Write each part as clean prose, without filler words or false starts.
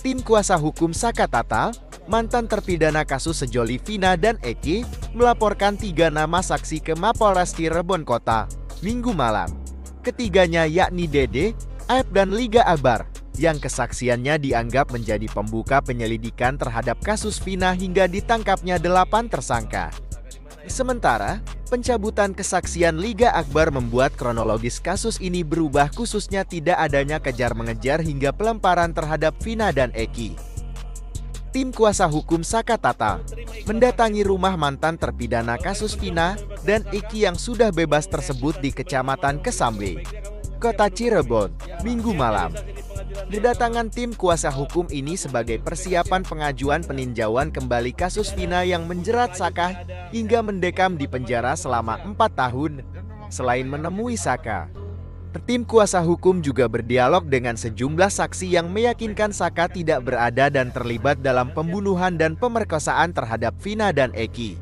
Tim kuasa hukum Saka Tatal, mantan terpidana kasus sejoli Vina dan Eki, melaporkan 3 nama saksi ke Mapolres Cirebon Kota, Minggu malam. Ketiganya yakni Dede, Aep dan Liga Akbar, yang kesaksiannya dianggap menjadi pembuka penyelidikan terhadap kasus Vina hingga ditangkapnya 8 tersangka. Sementara, pencabutan kesaksian Liga Akbar membuat kronologis kasus ini berubah, khususnya tidak adanya kejar-mengejar hingga pelemparan terhadap Vina dan Eki. Tim kuasa hukum Saka Tatal mendatangi rumah mantan terpidana kasus Vina dan Eki yang sudah bebas tersebut di Kecamatan Kesambe, Kota Cirebon, Minggu malam. Kedatangan tim kuasa hukum ini sebagai persiapan pengajuan peninjauan kembali kasus Vina yang menjerat Saka hingga mendekam di penjara selama 4 tahun. Selain menemui Saka, tim kuasa hukum juga berdialog dengan sejumlah saksi yang meyakinkan Saka tidak berada dan terlibat dalam pembunuhan dan pemerkosaan terhadap Vina dan Eki.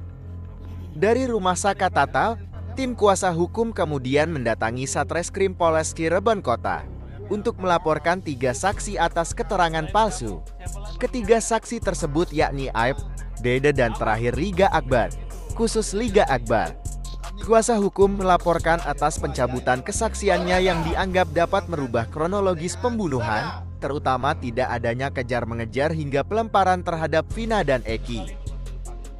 Dari rumah Saka Tatal, tim kuasa hukum kemudian mendatangi Satreskrim Polres Cirebon Kota untuk melaporkan 3 saksi atas keterangan palsu. Ketiga saksi tersebut yakni Aep, Dede dan terakhir Liga Akbar, khusus Liga Akbar. Kuasa hukum melaporkan atas pencabutan kesaksiannya yang dianggap dapat merubah kronologis pembunuhan, terutama tidak adanya kejar-mengejar hingga pelemparan terhadap Vina dan Eki.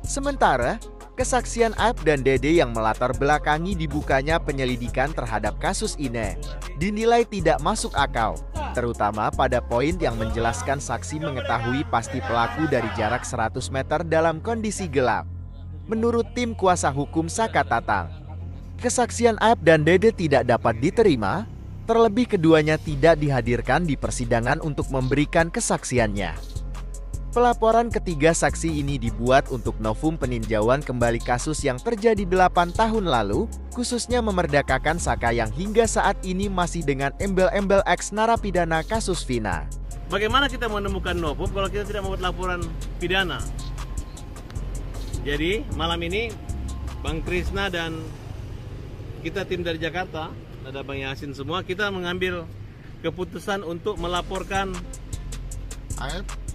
Sementara, kesaksian Aep dan Dede yang melatar belakangi dibukanya penyelidikan terhadap kasus ini dinilai tidak masuk akal, terutama pada poin yang menjelaskan saksi mengetahui pasti pelaku dari jarak 100 meter dalam kondisi gelap. Menurut tim kuasa hukum Saka Tatal, kesaksian Aep dan Dede tidak dapat diterima, terlebih keduanya tidak dihadirkan di persidangan untuk memberikan kesaksiannya. Pelaporan ketiga saksi ini dibuat untuk novum peninjauan kembali kasus yang terjadi 8 tahun lalu, khususnya memerdekakan Saka yang hingga saat ini masih dengan embel-embel eks narapidana kasus Vina. Bagaimana kita menemukan novum kalau kita tidak membuat laporan pidana? Jadi malam ini Bang Krisna dan kita tim dari Jakarta, ada Bang Yasin semua, kita mengambil keputusan untuk melaporkan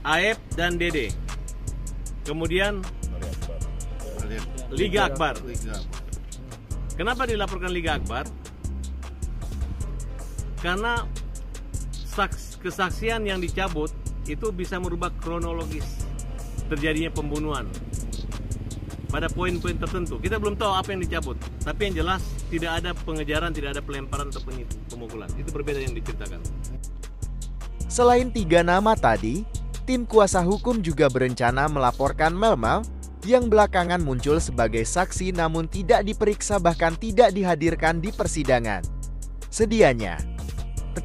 Aep dan Dede. Kemudian Liga Akbar. Kenapa dilaporkan Liga Akbar? Karena kesaksian yang dicabut itu bisa merubah kronologis terjadinya pembunuhan pada poin-poin tertentu. Kita belum tahu apa yang dicabut, tapi yang jelas tidak ada pengejaran, tidak ada pelemparan atau pemukulan. Itu berbeda yang diceritakan. Selain 3 nama tadi, tim kuasa hukum juga berencana melaporkan Melmal yang belakangan muncul sebagai saksi namun tidak diperiksa bahkan tidak dihadirkan di persidangan. Sedianya,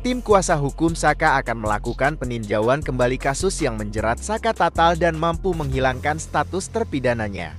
tim kuasa hukum Saka akan melakukan peninjauan kembali kasus yang menjerat Saka Tatal dan mampu menghilangkan status terpidananya.